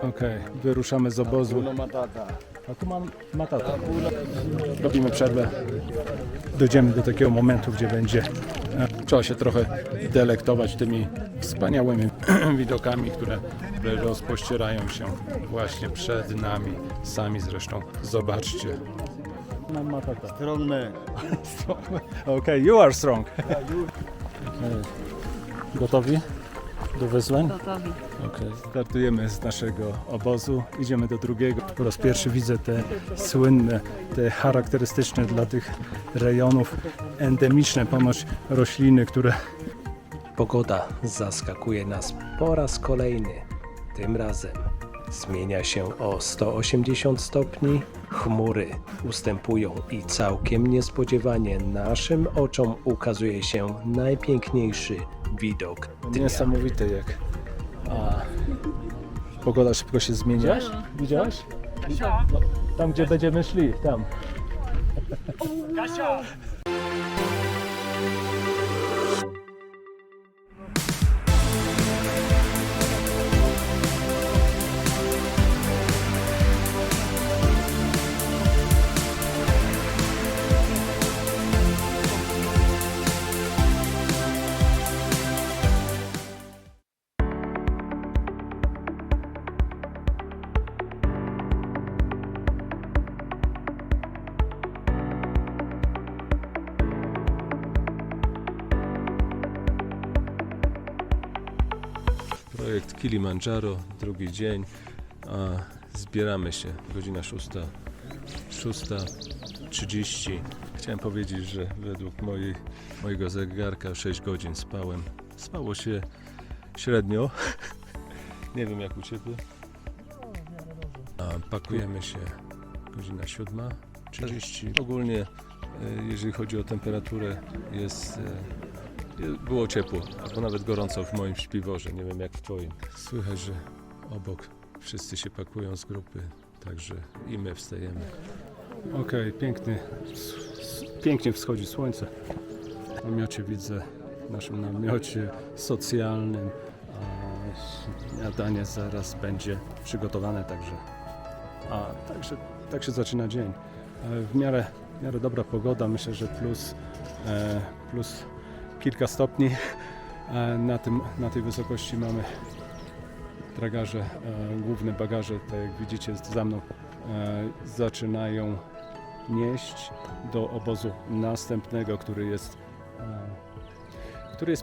Okej, wyruszamy z obozu. Hakuna Matata. Robimy przerwę. Dojdziemy do takiego momentu, gdzie będzie trzeba się trochę delektować tymi wspaniałymi widokami, które rozpościerają się właśnie przed nami. Sami zresztą zobaczcie. Matata. Strong man. Okej, you are strong. Gotowi do wyzwań? Gotowi. Okay. Startujemy z naszego obozu, idziemy do drugiego. Po raz pierwszy widzę te słynne, te charakterystyczne dla tych rejonów endemiczne ponoć rośliny, które... Pogoda zaskakuje nas po raz kolejny. Tym razem zmienia się o 180 stopni, chmury ustępują i całkiem niespodziewanie naszym oczom ukazuje się najpiękniejszy widok dnia. Niesamowite jak pogoda szybko się zmienia. Widziałaś? No, tam gdzie będziemy szli, tam. Projekt Kilimandżaro, drugi dzień, a zbieramy się, godzina 6:30. Chciałem powiedzieć, że według mojego zegarka 6 godzin spałem. Spało się średnio, nie wiem jak u Ciebie. A pakujemy się, godzina 7:30. Ogólnie, jeżeli chodzi o temperaturę, było ciepło, albo nawet gorąco w moim śpiworze, nie wiem jak w Twoim. Słychać, że obok wszyscy się pakują z grupy, także i my wstajemy. Okej, pięknie wschodzi słońce. W namiocie widzę, w naszym namiocie socjalnym, a śniadanie zaraz będzie przygotowane, także tak się zaczyna dzień. W miarę dobra pogoda, myślę, że plus kilka stopni. Na tej wysokości mamy tragarze, główne bagaże, tak jak widzicie za mną, zaczynają nieść do obozu następnego, który jest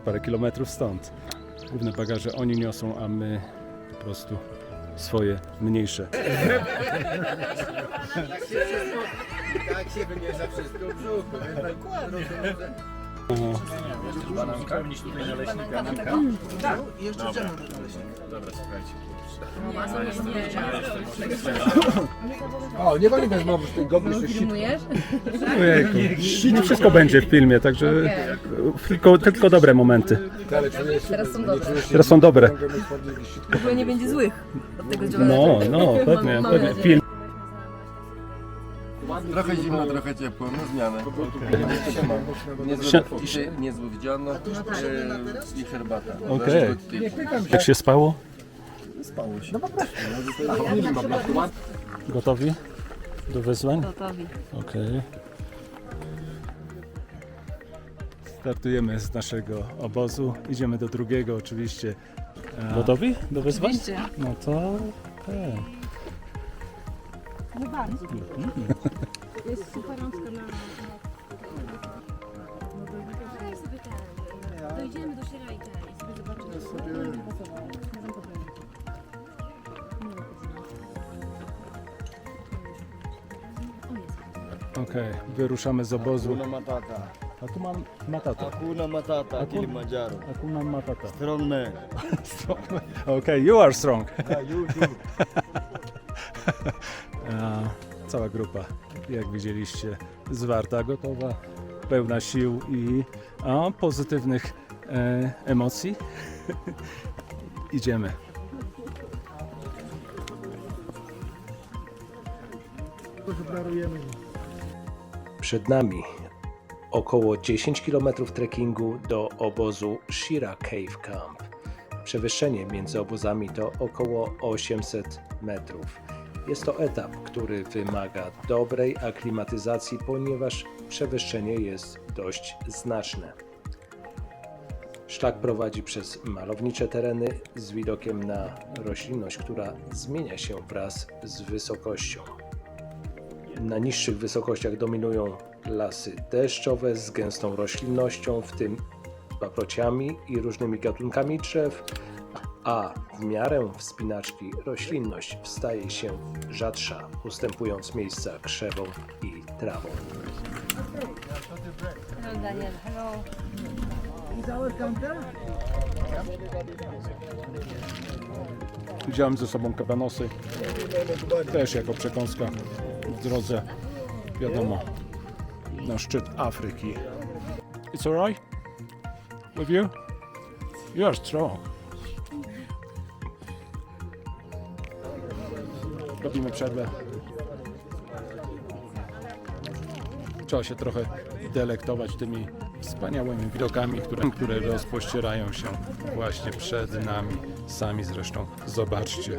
parę kilometrów stąd. Główne bagaże oni niosą, a my po prostu swoje mniejsze. Tak się wymierza wszystko w brzuchu. Pełnić tutaj naleśnika. Tak, i jeszcze drzemę do naleśnika. Dobra, słuchajcie. O, nie wali bez mowy z tej gobry się Filmujesz? Ojejku, wszystko będzie w filmie, także tylko dobre momenty. Teraz są dobre. W ogóle nie będzie złych od tego No, pewnie. Film. Trochę zimno, trochę ciepło, no zmianę. Niezły widziano i herbata. Okej. Jak się spało? Spało się. Gotowi do wyzwań? Gotowi. Okej. Startujemy z naszego obozu, idziemy do drugiego oczywiście. Gotowi do wyzwań? Oczywiście. No to okej. Jest gorączka na... Dojdziemy do Sierajka i sobie zobaczymy. Okej, wyruszamy z obozu. Hakuna Matata. Hakuna Matata. Hakuna Matata, Kilimandżaro. Hakuna Matata. Strong man. Okej, you are strong. You. Cała grupa, jak widzieliście, zwarta, gotowa, pełna sił i pozytywnych emocji. Idziemy. Przed nami około 10 km trekkingu do obozu Shira Cave Camp. Przewyższenie między obozami to około 800 metrów. Jest to etap, który wymaga dobrej aklimatyzacji, ponieważ przewyższenie jest dość znaczne. Szlak prowadzi przez malownicze tereny z widokiem na roślinność, która zmienia się wraz z wysokością. Na niższych wysokościach dominują lasy deszczowe z gęstą roślinnością, w tym paprociami i różnymi gatunkami drzew, a w miarę wspinaczki roślinność staje się rzadsza, ustępując miejsca krzewom i trawom. Hello Daniel, hello. Wziąłem ze sobą kabanosy, też jako przekąska w drodze, wiadomo, na szczyt Afryki. It's alright? With you? You are strong. Robimy przerwę. Trzeba się trochę delektować tymi wspaniałymi widokami, które rozpościerają się właśnie przed nami. Sami zresztą zobaczcie.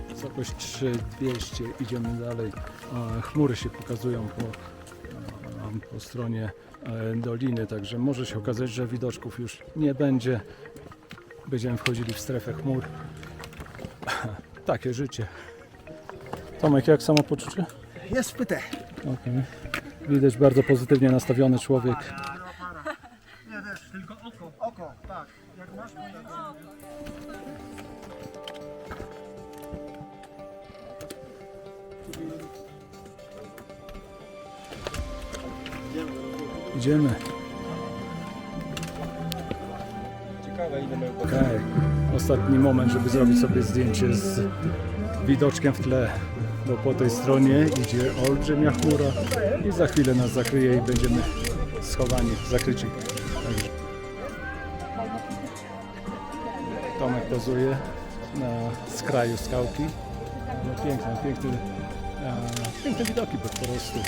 Wysokość 3200, idziemy dalej. Chmury się pokazują po stronie doliny, także może się okazać, że widoczków już nie będzie. Będziemy wchodzili w strefę chmur. Takie życie. Tomek, jak samopoczucie? Jest wpyte. Okay. Widać bardzo pozytywnie nastawiony człowiek. Oko, tak. Jak masz, Idziemy. Okej. Ostatni moment, żeby zrobić sobie zdjęcie z widoczkiem w tle. Bo po tej stronie idzie olbrzymia chmura i za chwilę nas zakryje i będziemy schowani, zakryci. Także Tomek pozuje na skraju skałki. No piękne widoki po prostu.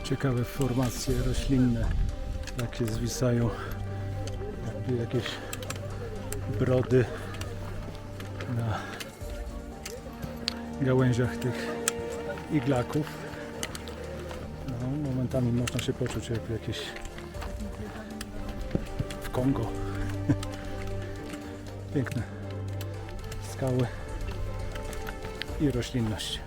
Ciekawe formacje roślinne, jakie zwisają, jakby jakieś brody na gałęziach tych iglaków. No, momentami można się poczuć jak jakieś w Kongo. Piękne skały i roślinność.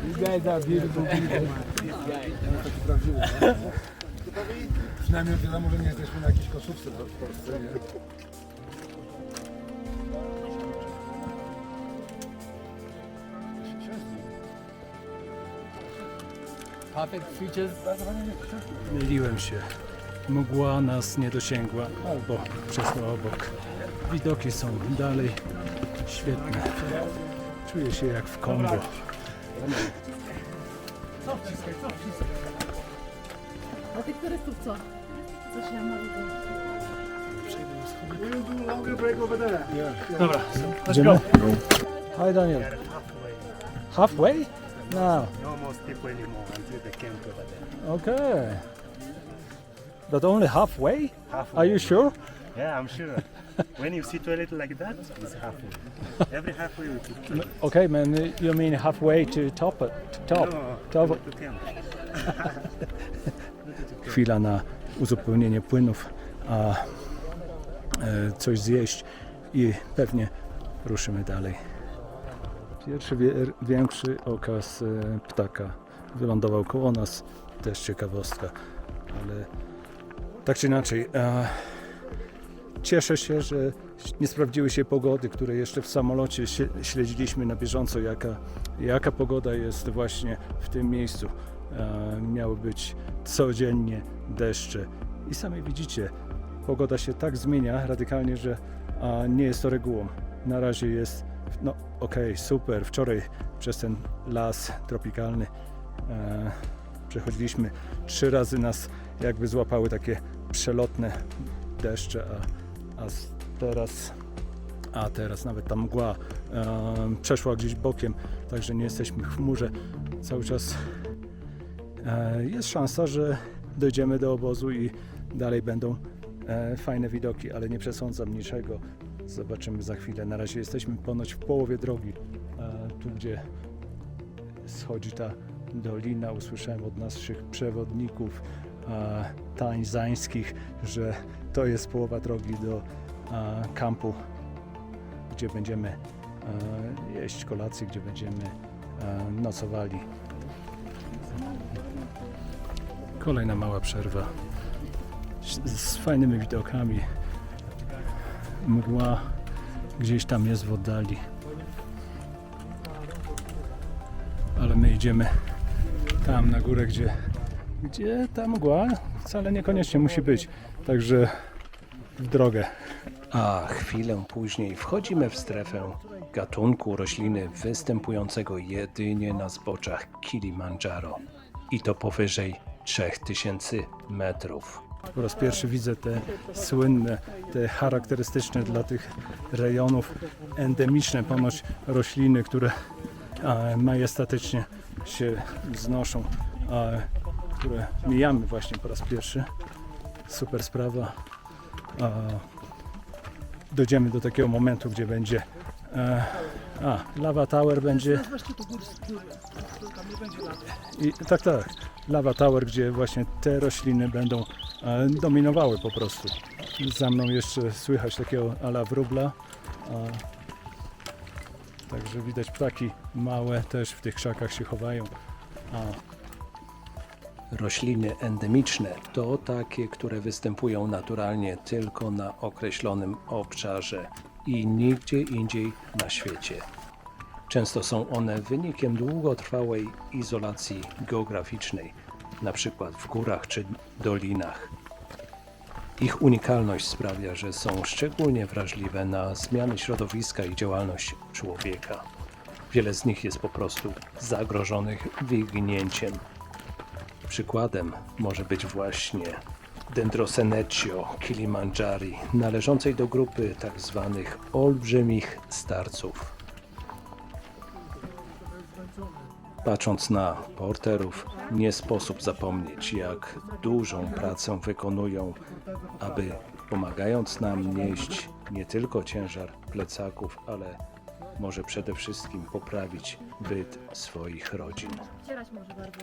You guys are beautiful people. Taki prawdziwy. Przynajmniej wiadomo, że nie jesteśmy na jakiejś koszówce w Polsce, nie? Myliłem się. Mgła nas nie dosięgła, albo przeszła obok. Widoki są dalej świetne. Czuję się jak w Kongo. A tych turystów co? Co się ma Dobra, idziemy. Hi Daniel. Halfway? No. No more people anymore until the camp over there. Okay. But only halfway? Halfway. Are you sure? Yeah, I'm sure. When you see toilet like that, it's halfway. Every halfway we put toilet. Okay, man. You mean halfway to top? To top? No, Top. to camp. Chwila na uzupełnienie płynów, a coś zjeść i pewnie ruszymy dalej. Pierwszy większy okaz ptaka wylądował koło nas, też ciekawostka, ale tak czy inaczej cieszę się, że nie sprawdziły się pogody, które jeszcze w samolocie śledziliśmy na bieżąco, jaka pogoda jest właśnie w tym miejscu. miały być codziennie deszcze. I sami widzicie, pogoda się tak zmienia radykalnie, że nie jest to regułą. Na razie jest, no okej, super. Wczoraj przez ten las tropikalny przechodziliśmy 3 razy, nas jakby złapały takie przelotne deszcze, a teraz nawet ta mgła przeszła gdzieś bokiem, także nie jesteśmy w chmurze. Cały czas jest szansa, że dojdziemy do obozu i dalej będą fajne widoki, ale nie przesądzam niczego. Zobaczymy za chwilę. Na razie jesteśmy ponoć w połowie drogi, tu gdzie schodzi ta dolina. Usłyszałem od naszych przewodników tanzańskich, że to jest połowa drogi do kampu, gdzie będziemy jeść kolację, gdzie będziemy nocowali. Kolejna mała przerwa z fajnymi widokami. Mgła gdzieś tam jest w oddali, ale my idziemy tam na górę, gdzie ta mgła wcale niekoniecznie musi być, także w drogę. A chwilę później wchodzimy w strefę gatunku rośliny występującego jedynie na zboczach Kilimandżaro i to powyżej 3000 metrów. Po raz pierwszy widzę te słynne, te charakterystyczne dla tych rejonów endemiczne ponoć rośliny, które majestatycznie się wznoszą, które mijamy właśnie po raz pierwszy. Super sprawa. Dojdziemy do takiego momentu, gdzie będzie Lava Tower będzie. I tak, Lava Tower, gdzie właśnie te rośliny będą dominowały po prostu. Za mną jeszcze słychać takiego ala wróbla. Także widać ptaki małe też w tych krzakach się chowają. Rośliny endemiczne to takie, które występują naturalnie tylko na określonym obszarze i nigdzie indziej na świecie. Często są one wynikiem długotrwałej izolacji geograficznej, na przykład w górach czy dolinach. Ich unikalność sprawia, że są szczególnie wrażliwe na zmiany środowiska i działalność człowieka. Wiele z nich jest po prostu zagrożonych wyginięciem. Przykładem może być właśnie Dendroseneccio kilimandżari, należącej do grupy tzw. olbrzymich starców. Patrząc na porterów, nie sposób zapomnieć, jak dużą pracę wykonują, aby pomagając nam nieść nie tylko ciężar plecaków, ale może przede wszystkim poprawić byt swoich rodzin. Wcierać może bardzo.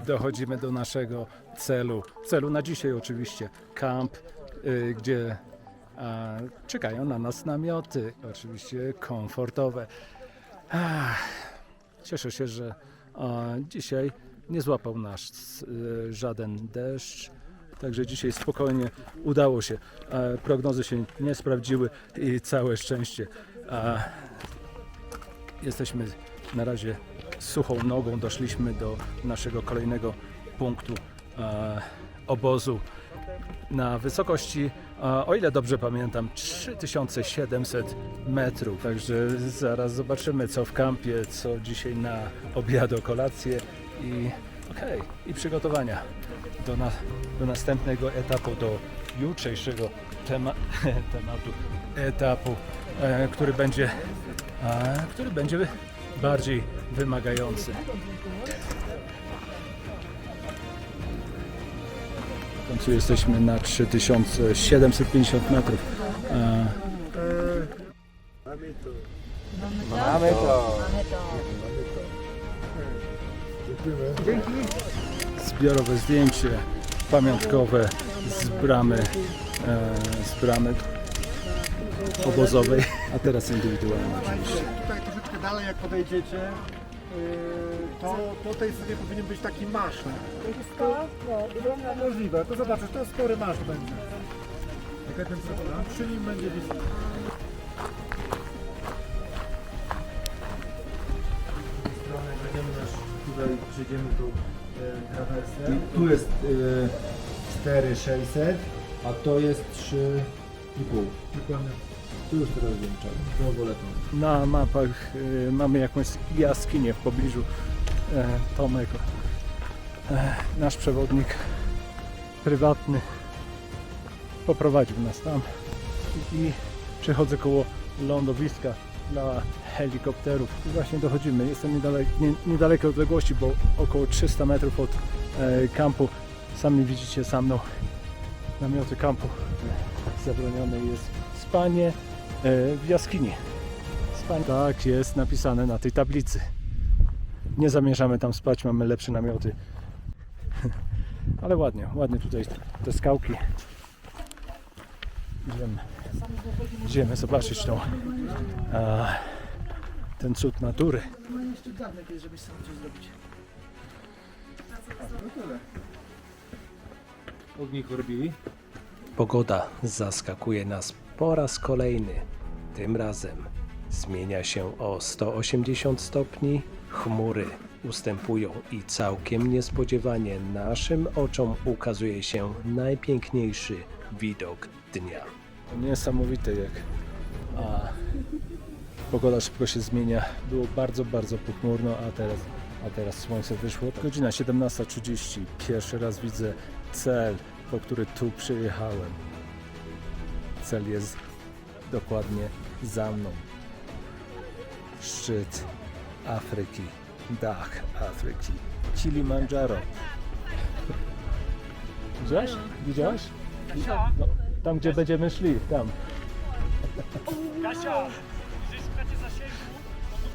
Dochodzimy do naszego celu na dzisiaj oczywiście, kamp, gdzie czekają na nas namioty, oczywiście komfortowe. Cieszę się, że dzisiaj nie złapał nas żaden deszcz, także dzisiaj spokojnie udało się. Prognozy się nie sprawdziły i całe szczęście. Jesteśmy na razie suchą nogą, doszliśmy do naszego kolejnego punktu obozu na wysokości, o ile dobrze pamiętam, 3700 metrów. Także zaraz zobaczymy, co w kampie, co dzisiaj na obiad, kolację i przygotowania do następnego etapu, do jutrzejszego etapu, który będzie bardziej wymagający. W końcu jesteśmy na 3750 metrów. Mamy to. Zbiorowe zdjęcie pamiątkowe z bramy obozowej, a teraz indywidualnie oczywiście. Tutaj troszeczkę dalej jak podejdziecie, to po tej stronie powinien być taki masz. Możliwe, to zobaczysz, to spory masz będzie. Jak ten problem, przy nim będzie blisko. Z tej strony będziemy tutaj przejdziemy tą trawersę. Tu jest 4600, a to jest 3,5. Dokładnie. Tu już teraz wiem czemu. No wolę to. Na mapach mamy jakąś jaskinię w pobliżu. Tomek, nasz przewodnik prywatny, poprowadził nas tam i przechodzę koło lądowiska dla helikopterów i właśnie dochodzimy. Jestem niedalekiej odległości, bo około 300 metrów od kampu. Sami widzicie za mną namioty kampu. Zabronione jest spanie w jaskini. Spanie. Tak jest napisane na tej tablicy. Nie zamierzamy tam spać, mamy lepsze namioty. Ale ładnie tutaj te skałki. Idziemy zobaczyć ten cud natury. No jeszcze dawno kiedyś, żebyś sam coś zrobić. Ognik robili. Pogoda zaskakuje nas po raz kolejny. Tym razem zmienia się o 180 stopni, chmury ustępują i całkiem niespodziewanie naszym oczom ukazuje się najpiękniejszy widok dnia. Niesamowite jak pogoda szybko się zmienia. Było bardzo pochmurno, a teraz słońce wyszło. Godzina 17:30. Pierwszy raz widzę cel, po który tu przyjechałem. Cel jest dokładnie za mną. Szczyt Afryki, dach Afryki, Kilimandżaro. Widziałeś? Widziałeś? No, tam gdzie będziemy szli, tam.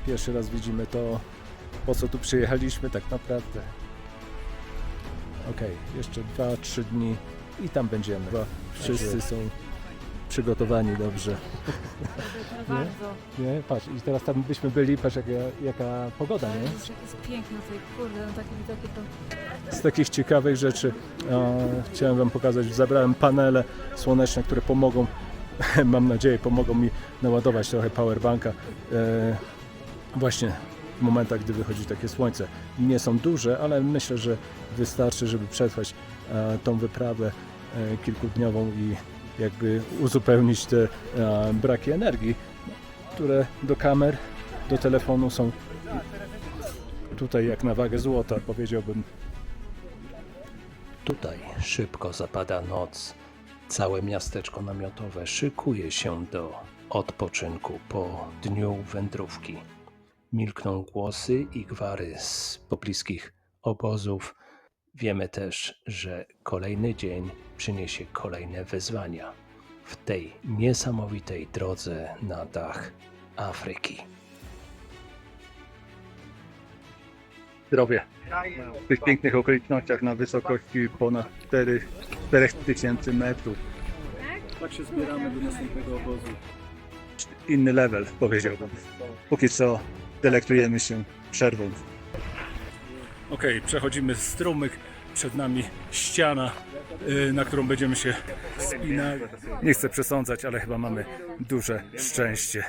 Pierwszy raz widzimy to, po co tu przyjechaliśmy tak naprawdę. Okej, jeszcze 2-3 dni i tam będziemy. Wszyscy są przygotowani dobrze. Bardzo. Nie? Patrz, i teraz tam byśmy byli, patrz jaka pogoda, nie? Jest piękne tutaj, kurde, no takie widoki to... Z takich ciekawych rzeczy chciałem wam pokazać, zabrałem panele słoneczne, które pomogą, mam nadzieję, pomogą mi naładować trochę powerbanka właśnie w momentach, gdy wychodzi takie słońce. Nie są duże, ale myślę, że wystarczy, żeby przetrwać tą wyprawę kilkudniową i jakby uzupełnić te braki energii, które do kamer, do telefonu są tutaj jak na wagę złota, powiedziałbym. Tutaj szybko zapada noc. Całe miasteczko namiotowe szykuje się do odpoczynku po dniu wędrówki. Milkną głosy i gwary z pobliskich obozów. Wiemy też, że kolejny dzień przyniesie kolejne wyzwania w tej niesamowitej drodze na dach Afryki. Zdrowie. W tych pięknych okolicznościach na wysokości ponad 4000 metrów. Tak się zbieramy do następnego obozu. Inny level, powiedziałbym. Póki co delektujemy się przerwą. Okej, przechodzimy strumyk, przed nami ściana, na którą będziemy się wspinali. Nie chcę przesądzać, ale chyba mamy duże szczęście.